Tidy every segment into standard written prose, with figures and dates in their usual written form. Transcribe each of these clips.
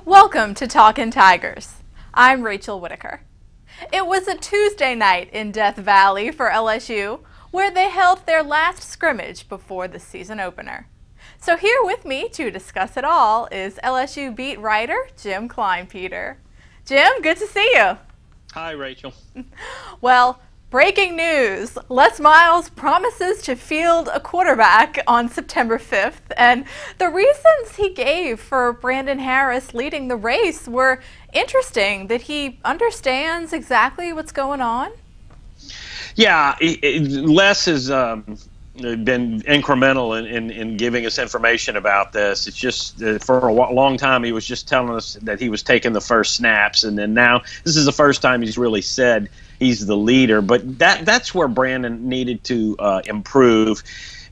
Welcome to Talkin' Tigers. I'm Rachel Whittaker. It was a Tuesday night in Death Valley for LSU, where they held their last scrimmage before the season opener. So here with me to discuss it all is LSU beat writer Jim Kleinpeter. Jim, good to see you. Hi, Rachel. Well, breaking news, Les Miles promises to field a quarterback on September 5th, and the reasons he gave for Brandon Harris leading the race were interesting, that he understands exactly what's going on. Yeah, Les has been incremental in giving us information about this. It's just for a long time he was just telling us that he was taking the first snaps, and then now this is the first time he's really said he's the leader. But that's where Brandon needed to improve.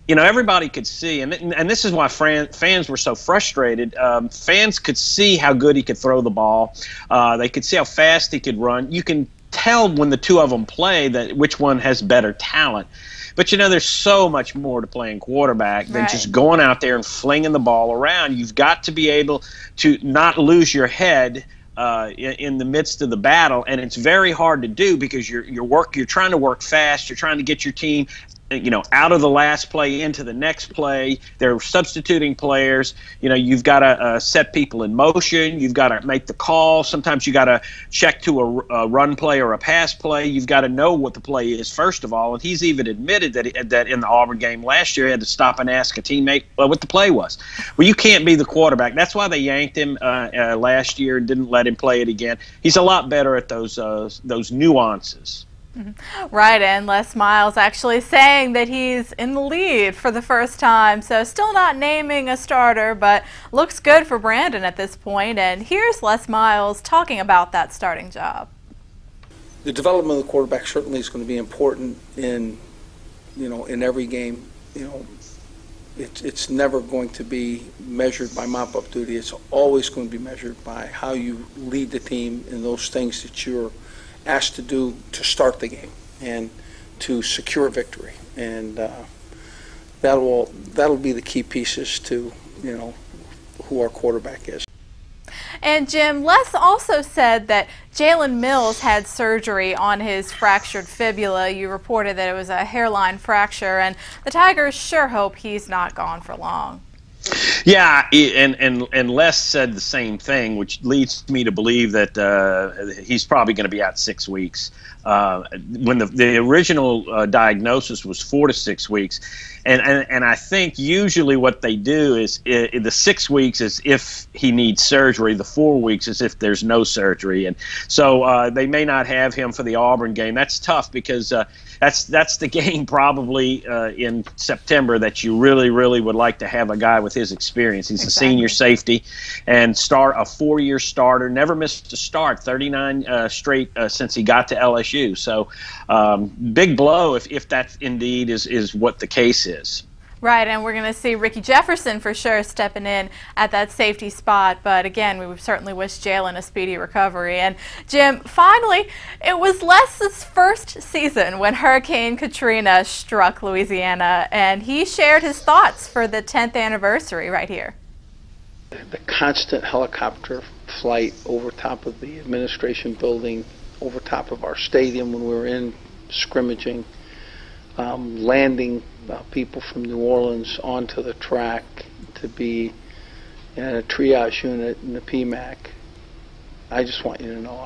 You know, everybody could see, and this is why fans were so frustrated. Fans could see how good he could throw the ball. They could see how fast he could run. You can tell when the two of them play that which one has better talent. But, you know, there's so much more to playing quarterback than just going out there and flinging the ball around. You've got to be able to not lose your head in the midst of the battle, and it's very hard to do because you're trying to work fast. You're trying to get your team, you know, out of the last play into the next play. They're substituting players. You know, you've got to set people in motion. You've got to make the call. Sometimes you got to check to a run play or a pass play. You've got to know what the play is first of all. And he's even admitted that in the Auburn game last year, he had to stop and ask a teammate what the play was. Well, you can't be the quarterback. That's why they yanked him last year and didn't let him play it again. He's a lot better at those nuances. Right, and Les Miles actually saying that he's in the lead for the first time, so still not naming a starter, but looks good for Brandon at this point. And here's Les Miles talking about that starting job. The development of the quarterback certainly is going to be important in every game. You know, it's never going to be measured by mop-up duty. It's always going to be measured by how you lead the team in those things that you're asked to do to start the game and to secure victory, and that'll be the key pieces to who our quarterback is. And Jim, Les also said that Jalen Mills had surgery on his fractured fibula. You reported that it was a hairline fracture, and the Tigers sure hope he's not gone for long. Yeah, and Les said the same thing, which leads me to believe that he's probably going to be out 6 weeks. When the original diagnosis was 4 to 6 weeks, and I think usually what they do is the 6 weeks is if he needs surgery, the 4 weeks is if there's no surgery, and so they may not have him for the Auburn game. That's tough because that's the game probably in September that you really would like to have a guy with his experience. He's a senior safety and a 4-year starter, never missed a start, 39 straight since he got to LSU. So big blow if that indeed is what the case is. Right, and we're going to see Ricky Jefferson for sure stepping in at that safety spot. But again, we would certainly wish Jalen a speedy recovery. And Jim, finally, it was Les's first season when Hurricane Katrina struck Louisiana, and he shared his thoughts for the 10th anniversary right here. The constant helicopter flight over top of the administration building, over top of our stadium when we were in scrimmaging, landing people from New Orleans onto the track to be in a triage unit in the PMAC. I just want you to know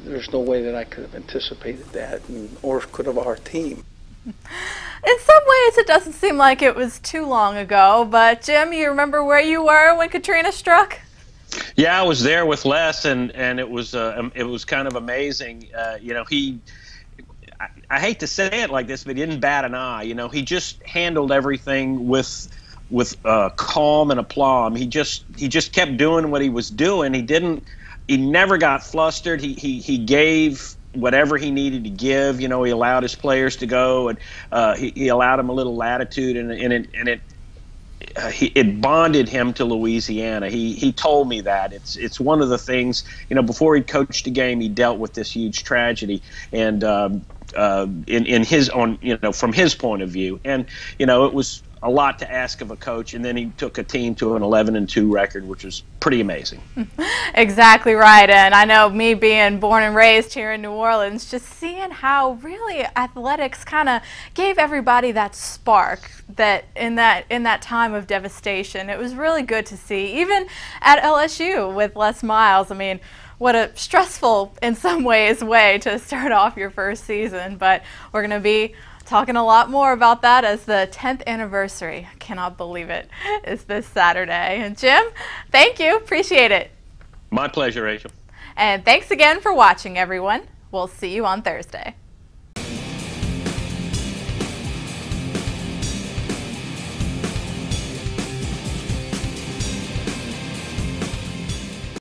there's no way that I could have anticipated that, or could have our team. In some ways it doesn't seem like it was too long ago, but Jim, you remember where you were when Katrina struck? Yeah, I was there with Les, and it was kind of amazing. You know, I hate to say it like this, but he didn't bat an eye. You know, he just handled everything with calm and aplomb. He just kept doing what he was doing. He never got flustered. He gave whatever he needed to give. You know, he allowed his players to go, and he allowed them a little latitude, and it bonded him to Louisiana. He told me that it's one of the things. You know, before he coached a game, he dealt with this huge tragedy, and in his own, you know, from his point of view, and you know, it was a lot to ask of a coach, and then he took a team to an 11-2 record, which was pretty amazing. Exactly right. And I know, me being born and raised here in New Orleans, just seeing how really athletics kind of gave everybody that spark that in that time of devastation. It was really good to see, even at LSU with Les Miles. I mean, what a stressful, in some ways, way to start off your first season. But we're going to be talking a lot more about that as the 10th anniversary, I cannot believe it, is this Saturday. And Jim, thank you. Appreciate it. My pleasure, Rachel. And thanks again for watching, everyone. We'll see you on Thursday.